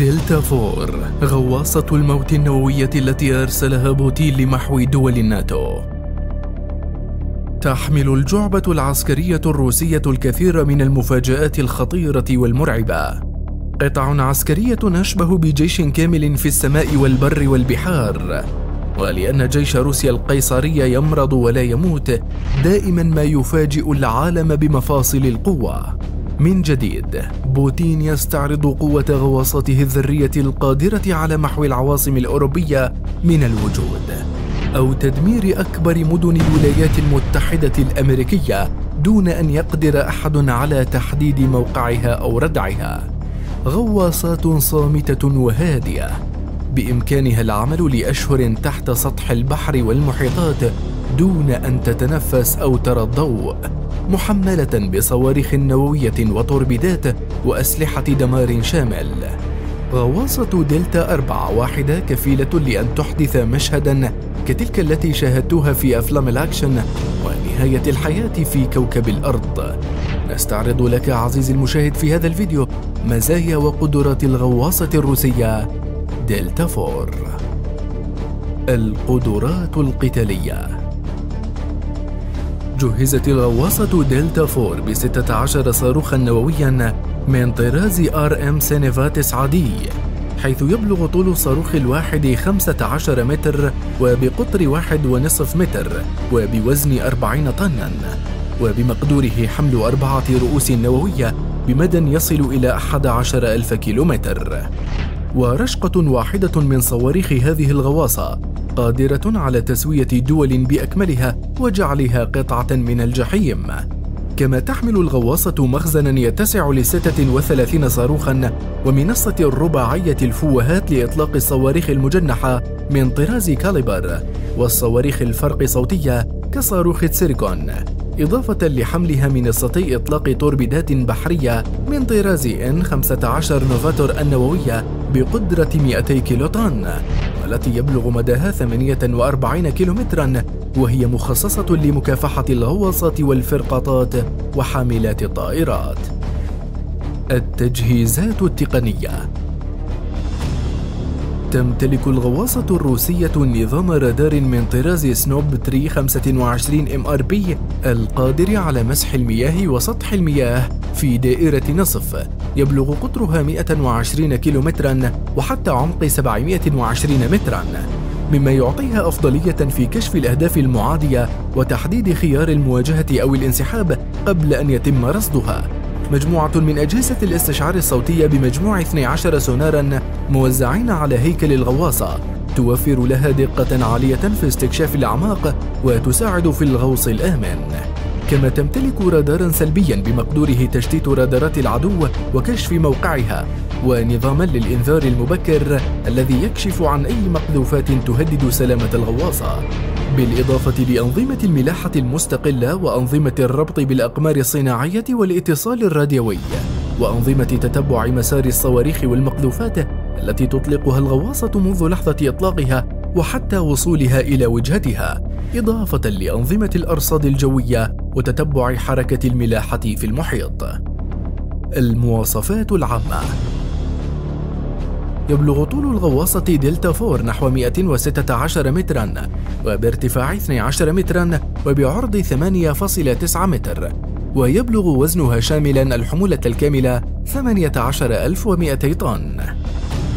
دلتا فور، غواصة الموت النووية التي أرسلها بوتين لمحو دول الناتو. تحمل الجعبة العسكرية الروسية الكثير من المفاجآت الخطيرة والمرعبة. قطع عسكرية أشبه بجيش كامل في السماء والبر والبحار. ولأن جيش روسيا القيصري يمرض ولا يموت، دائما ما يفاجئ العالم بمفاصل القوة. من جديد، بوتين يستعرض قوة غواصته الذرية القادرة على محو العواصم الأوروبية من الوجود، أو تدمير أكبر مدن الولايات المتحدة الأمريكية دون أن يقدر أحد على تحديد موقعها أو ردعها. غواصات صامتة وهادئة بإمكانها العمل لأشهر تحت سطح البحر والمحيطات دون أن تتنفس أو ترى الضوء، محملة بصواريخ نووية وتوربيدات وأسلحة دمار شامل. غواصة دلتا 4 واحدة كفيلة لأن تحدث مشهدا كتلك التي شاهدتوها في أفلام الأكشن ونهاية الحياة في كوكب الأرض. نستعرض لك عزيزي المشاهد في هذا الفيديو مزايا وقدرات الغواصة الروسية دلتا فور. القدرات القتالية. جهزت الغواصة دلتا فور ب16 صاروخا نوويا من طراز RM سينيفاتس عادي، حيث يبلغ طول الصاروخ الواحد 15 متر وبقطر 1.5 متر وبوزن 40 طنا، وبمقدوره حمل 4 رؤوس نووية بمدى يصل إلى 11,000 كيلومتر. ورشقة واحدة من صواريخ هذه الغواصة قادرة على تسوية دول بأكملها وجعلها قطعة من الجحيم. كما تحمل الغواصة مخزنا يتسع ل36 صاروخا ومنصة رباعية الفوهات لإطلاق الصواريخ المجنحة من طراز كاليبر، والصواريخ الفرق صوتية كصاروخ تسيركون، إضافة لحملها منصتي إطلاق توربيدات بحرية من طراز N15 نوفاتور النووية بقدرة 200 كيلوطن، والتي يبلغ مداها 48 كيلومترا، وهي مخصصة لمكافحة الغواصات والفرقاطات وحاملات الطائرات. التجهيزات التقنية. تمتلك الغواصة الروسية نظام رادار من طراز سنوب 325 MRB القادر على مسح المياه وسطح المياه في دائرة نصف يبلغ قطرها 120 كيلومترا وحتى عمق 720 مترا، مما يعطيها أفضلية في كشف الأهداف المعادية وتحديد خيار المواجهة أو الانسحاب قبل أن يتم رصدها. مجموعة من أجهزة الاستشعار الصوتية بمجموع 12 سونارا موزعين على هيكل الغواصة توفر لها دقة عالية في استكشاف الأعماق وتساعد في الغوص الآمن. كما تمتلك رادارا سلبيا بمقدوره تشتيت رادارات العدو وكشف موقعها، ونظاما للإنذار المبكر الذي يكشف عن أي مقذوفات تهدد سلامة الغواصة، بالإضافة لأنظمة الملاحة المستقلة وأنظمة الربط بالأقمار الصناعية والاتصال الراديوي، وأنظمة تتبع مسار الصواريخ والمقذوفات التي تطلقها الغواصة منذ لحظة إطلاقها وحتى وصولها إلى وجهتها، إضافة لأنظمة الأرصاد الجوية وتتبع حركة الملاحة في المحيط. المواصفات العامة. يبلغ طول الغواصة دلتا فور نحو 116 مترا وبارتفاع 12 مترا وبعرض 8.9 متر، ويبلغ وزنها شاملا الحمولة الكاملة 18,200 طن.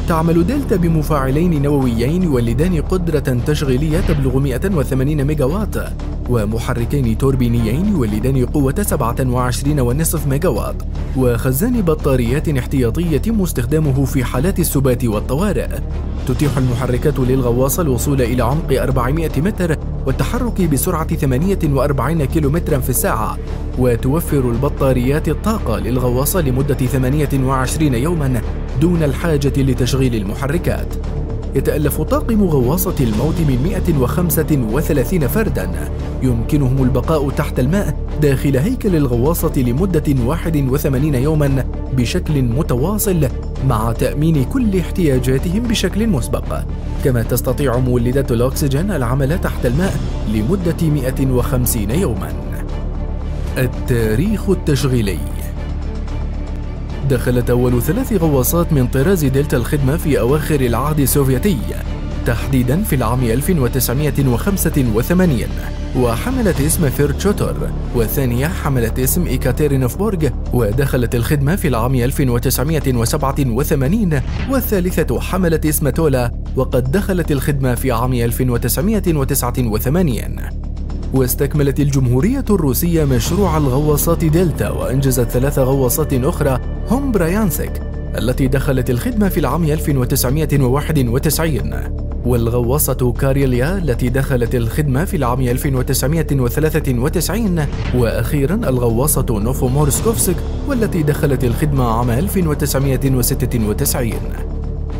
تعمل دلتا بمفاعلين نوويين يولدان قدرة تشغيلية تبلغ 180 ميجاوات، ومحركين توربينيين يولدان قوة 27.5 ميجاوات، وخزان بطاريات احتياطي يتم استخدامه في حالات السبات والطوارئ. تتيح المحركات للغواصة الوصول إلى عمق 400 متر والتحرك بسرعة 48 كيلومترا في الساعة، وتوفر البطاريات الطاقة للغواصة لمدة 28 يوما دون الحاجة لتشغيل المحركات. يتألف طاقم غواصة الموت من 135 فردا يمكنهم البقاء تحت الماء داخل هيكل الغواصة لمدة 81 يوما بشكل متواصل مع تأمين كل احتياجاتهم بشكل مسبق. كما تستطيع مولدات الأكسجين العمل تحت الماء لمدة 150 يوما. التاريخ التشغيلي. دخلت أول 3 غواصات من طراز دلتا الخدمة في أواخر العهد السوفيتي، تحديدا في العام 1985، وحملت اسم فيرتشوتر، والثانية حملت اسم إيكاتيرينوفبورغ ودخلت الخدمة في العام 1987، والثالثة حملت اسم تولا وقد دخلت الخدمة في عام 1989. واستكملت الجمهورية الروسية مشروع الغواصات دلتا وأنجزت 3 غواصات أخرى هم برايانسك التي دخلت الخدمة في العام 1991، والغواصة كاريليا التي دخلت الخدمة في العام 1993، وأخيرا الغواصة نوفومورسكوفسك والتي دخلت الخدمة عام 1996.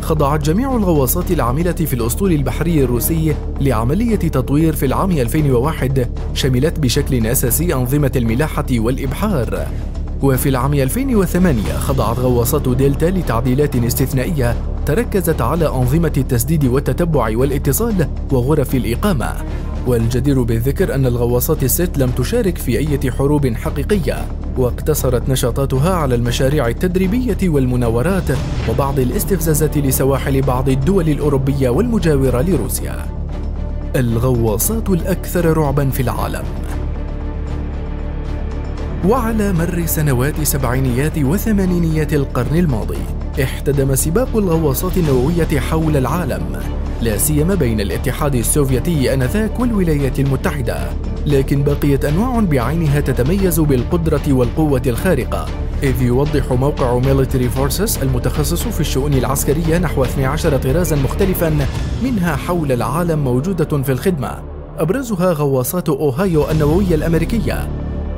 خضعت جميع الغواصات العاملة في الأسطول البحري الروسي لعملية تطوير في العام 2001 شملت بشكل أساسي أنظمة الملاحة والإبحار. وفي العام 2008 خضعت غواصات دلتا لتعديلات استثنائية تركزت على أنظمة التسديد والتتبع والاتصال وغرف الإقامة. والجدير بالذكر أن الغواصات الست لم تشارك في أي حروب حقيقية، واقتصرت نشاطاتها على المشاريع التدريبية والمناورات وبعض الاستفزازات لسواحل بعض الدول الأوروبية والمجاورة لروسيا. الغواصات الأكثر رعباً في العالم. وعلى مر سنوات سبعينيات وثمانينيات القرن الماضي احتدم سباق الغواصات النووية حول العالم، لا سيما بين الاتحاد السوفيتي آنذاك والولايات المتحدة، لكن بقيت أنواع بعينها تتميز بالقدرة والقوة الخارقة، إذ يوضح موقع ميليتري فورسز المتخصص في الشؤون العسكرية نحو 12 طرازا مختلفا منها حول العالم موجودة في الخدمة، أبرزها غواصات أوهايو النووية الأمريكية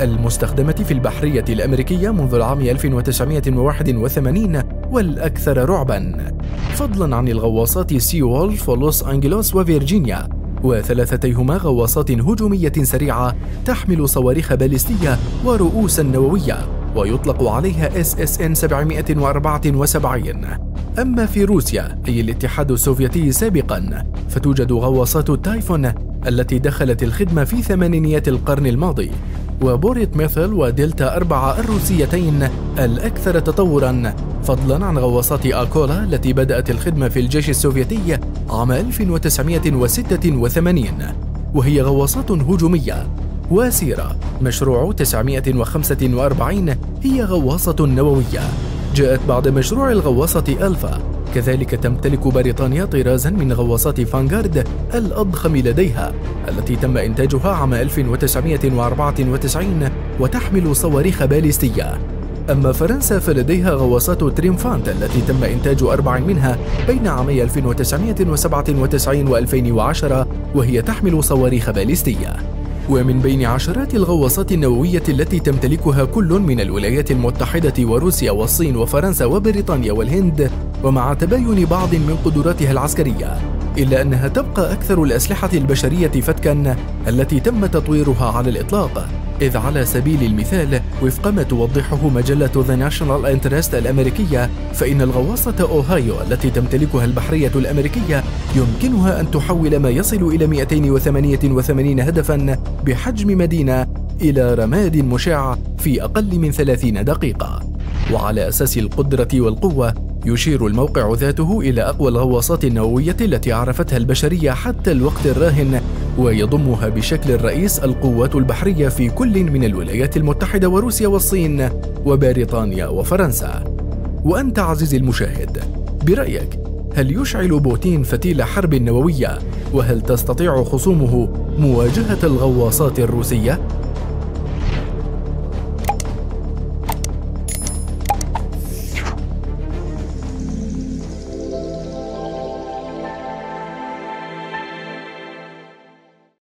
المستخدمة في البحرية الأمريكية منذ العام 1981 والأكثر رعباً، فضلاً عن الغواصات سي وولف ولوس أنجلوس وفيرجينيا، وثلاثتيهما غواصات هجومية سريعة تحمل صواريخ باليستية ورؤوساً نووية ويطلق عليها SSN 774. أما في روسيا أي الاتحاد السوفيتي سابقاً فتوجد غواصات تايفون التي دخلت الخدمة في ثمانينيات القرن الماضي، وبوريت ميثل ودلتا 4 الروسيتين الأكثر تطوراً، فضلاً عن غواصات أكولا التي بدأت الخدمة في الجيش السوفيتي عام 1986، وهي غواصات هجومية. وسيرا مشروع 945 هي غواصة نووية جاءت بعد مشروع الغواصة ألفا. كذلك تمتلك بريطانيا طرازا من غواصات فانغارد الأضخم لديها التي تم إنتاجها عام 1994 وتحمل صواريخ باليستية. أما فرنسا فلديها غواصات تريمفانت التي تم إنتاج 4 منها بين عامي 1997 و2010 وهي تحمل صواريخ باليستية. ومن بين عشرات الغواصات النووية التي تمتلكها كل من الولايات المتحدة وروسيا والصين وفرنسا وبريطانيا والهند، ومع تباين بعض من قدراتها العسكرية، إلا أنها تبقى أكثر الأسلحة البشرية فتكاً التي تم تطويرها على الإطلاق، إذ على سبيل المثال وفق ما توضحه مجلة The National Interest الأمريكية فإن الغواصة أوهايو التي تمتلكها البحرية الأمريكية يمكنها أن تحول ما يصل إلى 288 هدفاً بحجم مدينة إلى رماد مشع في أقل من 30 دقيقة. وعلى أساس القدرة والقوة يشير الموقع ذاته إلى أقوى الغواصات النووية التي عرفتها البشرية حتى الوقت الراهن، ويضمها بشكل رئيس القوات البحرية في كل من الولايات المتحدة وروسيا والصين وبريطانيا وفرنسا. وأنت عزيزي المشاهد، برأيك هل يشعل بوتين فتيل حرب نووية؟ وهل تستطيع خصومه مواجهة الغواصات الروسية؟